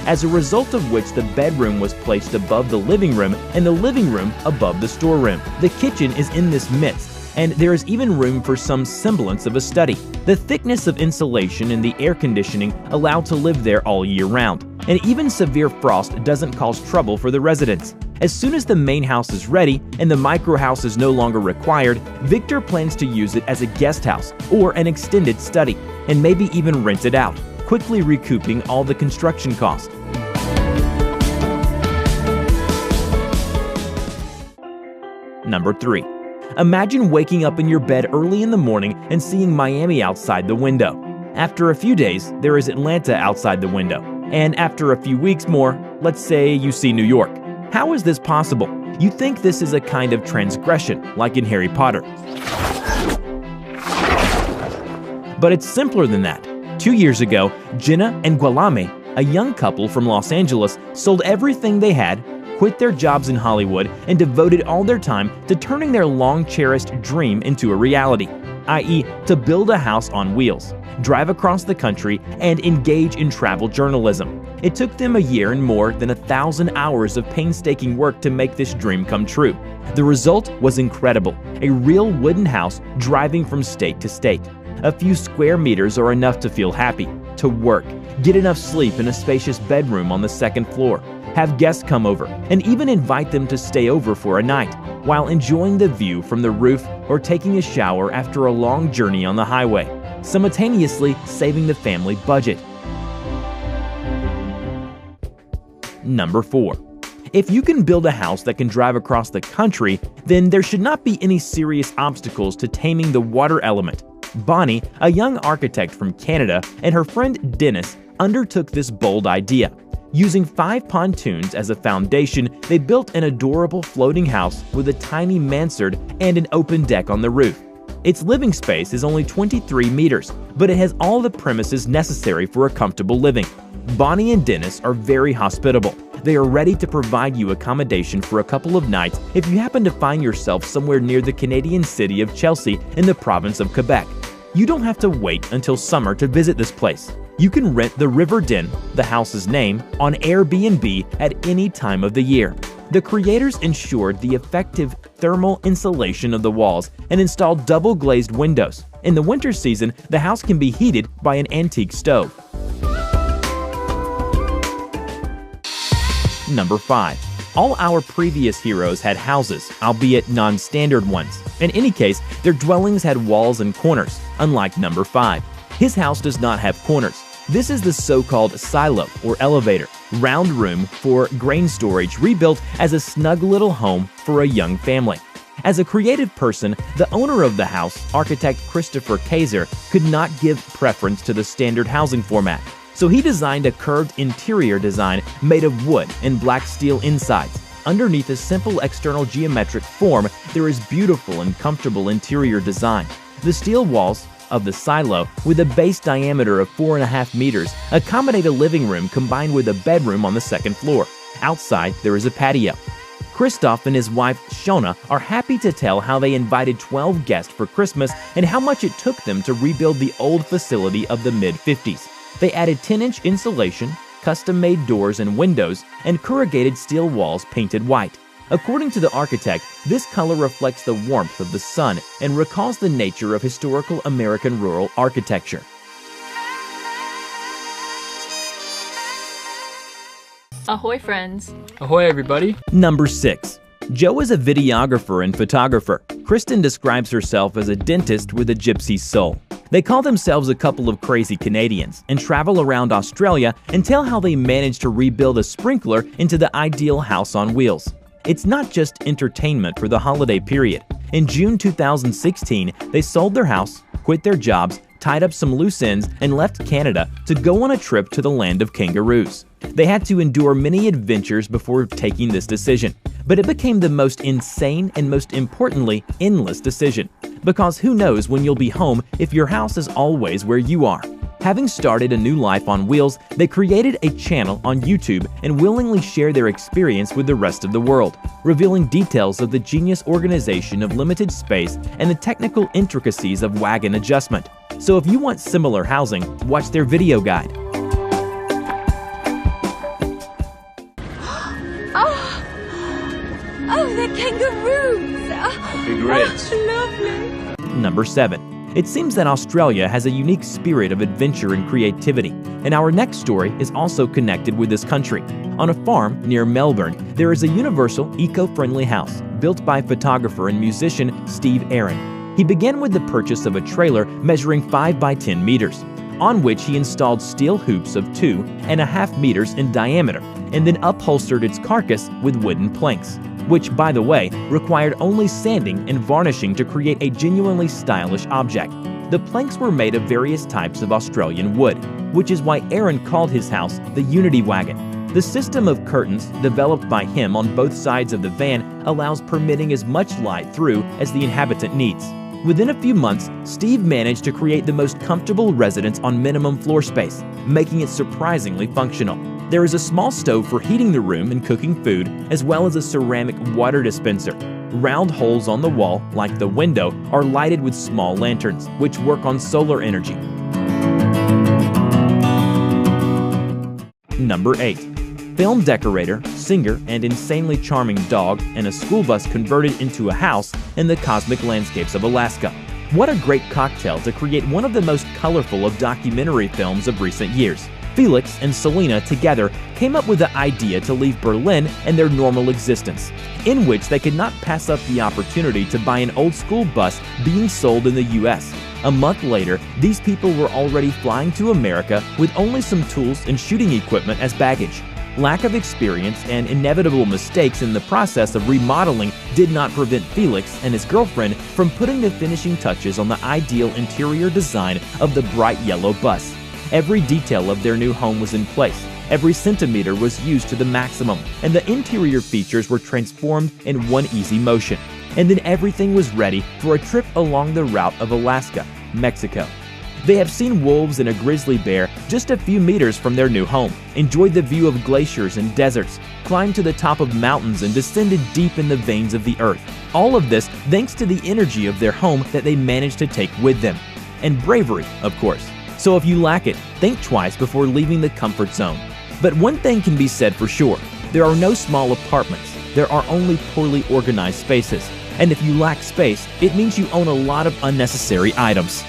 as a result of which the bedroom was placed above the living room and the living room above the storeroom. The kitchen is in this midst, and there is even room for some semblance of a study. The thickness of insulation and the air conditioning allow to live there all year round, and even severe frost doesn't cause trouble for the residents. As soon as the main house is ready and the micro house is no longer required, Victor plans to use it as a guest house or an extended study, and maybe even rent it out, quickly recouping all the construction costs. Number 3. Imagine waking up in your bed early in the morning and seeing Miami outside the window. After a few days, there is Atlanta outside the window. And after a few weeks more, let's say you see New York. How is this possible? You think this is a kind of transgression, like in Harry Potter. But it's simpler than that. 2 years ago, Jenna and Gualame, a young couple from Los Angeles, sold everything they had, quit their jobs in Hollywood, and devoted all their time to turning their long-cherished dream into a reality, i.e., to build a house on wheels, drive across the country, and engage in travel journalism. It took them a year and more than 1,000 hours of painstaking work to make this dream come true. The result was incredible, a real wooden house driving from state to state. A few square meters are enough to feel happy, to work, get enough sleep in a spacious bedroom on the second floor, have guests come over, and even invite them to stay over for a night, while enjoying the view from the roof or taking a shower after a long journey on the highway, simultaneously saving the family budget. Number 4. If you can build a house that can drive across the country, then there should not be any serious obstacles to taming the water element. Bonnie, a young architect from Canada, and her friend Dennis undertook this bold idea. Using 5 pontoons as a foundation, they built an adorable floating house with a tiny mansard and an open deck on the roof. Its living space is only 23 meters, but it has all the premises necessary for a comfortable living. Bonnie and Dennis are very hospitable. They are ready to provide you accommodation for a couple of nights if you happen to find yourself somewhere near the Canadian city of Chelsea in the province of Quebec. You don't have to wait until summer to visit this place. You can rent the River Den, the house's name, on Airbnb at any time of the year. The creators ensured the effective thermal insulation of the walls and installed double-glazed windows. In the winter season, the house can be heated by an antique stove. Number 5. All our previous heroes had houses, albeit non-standard ones. In any case, their dwellings had walls and corners, unlike number 5. His house does not have corners. This is the so-called silo or elevator, round room for grain storage rebuilt as a snug little home for a young family. As a creative person, the owner of the house, architect Christopher Kaiser, could not give preference to the standard housing format. So he designed a curved interior design made of wood and black steel insides. Underneath a simple external geometric form, there is beautiful and comfortable interior design. The steel walls of the silo, with a base diameter of 4.5 meters, accommodate a living room combined with a bedroom on the second floor. Outside, there is a patio. Christoph and his wife Shona are happy to tell how they invited 12 guests for Christmas and how much it took them to rebuild the old facility of the mid-50s. They added 10-inch insulation, custom-made doors and windows, and corrugated steel walls painted white. According to the architect, this color reflects the warmth of the sun and recalls the nature of historical American rural architecture. Ahoy, friends. Ahoy, everybody. Number 6. Joe is a videographer and photographer. Kristen describes herself as a dentist with a gypsy soul. They call themselves a couple of crazy Canadians and travel around Australia and tell how they managed to rebuild a sprinkler into the ideal house on wheels. It's not just entertainment for the holiday period. In June 2016, they sold their house, quit their jobs, tied up some loose ends, and left Canada to go on a trip to the land of kangaroos. They had to endure many adventures before taking this decision, but it became the most insane and most importantly, endless decision. Because who knows when you'll be home if your house is always where you are. Having started a new life on wheels, they created a channel on YouTube and willingly share their experience with the rest of the world, revealing details of the genius organization of limited space and the technical intricacies of wagon adjustment. So if you want similar housing, watch their video guide. Oh, they're kangaroos! Congrats. Oh, lovely! Number 7. It seems that Australia has a unique spirit of adventure and creativity, and our next story is also connected with this country. On a farm near Melbourne, there is a universal, eco-friendly house built by photographer and musician Steve Aaron. He began with the purchase of a trailer measuring 5 by 10 meters, on which he installed steel hoops of 2.5 meters in diameter, and then upholstered its carcass with wooden planks, which, by the way, required only sanding and varnishing to create a genuinely stylish object. The planks were made of various types of Australian wood, which is why Aaron called his house the Unity Wagon. The system of curtains developed by him on both sides of the van allows permitting as much light through as the inhabitant needs. Within a few months, Steve managed to create the most comfortable residence on minimum floor space, making it surprisingly functional. There is a small stove for heating the room and cooking food, as well as a ceramic water dispenser. Round holes on the wall, like the window, are lighted with small lanterns, which work on solar energy. Number 8. Film decorator, singer, and insanely charming dog and a school bus converted into a house in the cosmic landscapes of Alaska. What a great cocktail to create one of the most colorful of documentary films of recent years. Felix and Selena together came up with the idea to leave Berlin and their normal existence, in which they could not pass up the opportunity to buy an old school bus being sold in the US. A month later, these people were already flying to America with only some tools and shooting equipment as baggage. Lack of experience and inevitable mistakes in the process of remodeling did not prevent Felix and his girlfriend from putting the finishing touches on the ideal interior design of the bright yellow bus. Every detail of their new home was in place, every centimeter was used to the maximum, and the interior features were transformed in one easy motion. And then everything was ready for a trip along the route of Alaska, Mexico. They have seen wolves and a grizzly bear just a few meters from their new home, enjoyed the view of glaciers and deserts, climbed to the top of mountains and descended deep in the veins of the earth. All of this thanks to the energy of their home that they managed to take with them. And bravery, of course. So if you lack it, think twice before leaving the comfort zone. But one thing can be said for sure, there are no small apartments, there are only poorly organized spaces. And if you lack space, it means you own a lot of unnecessary items.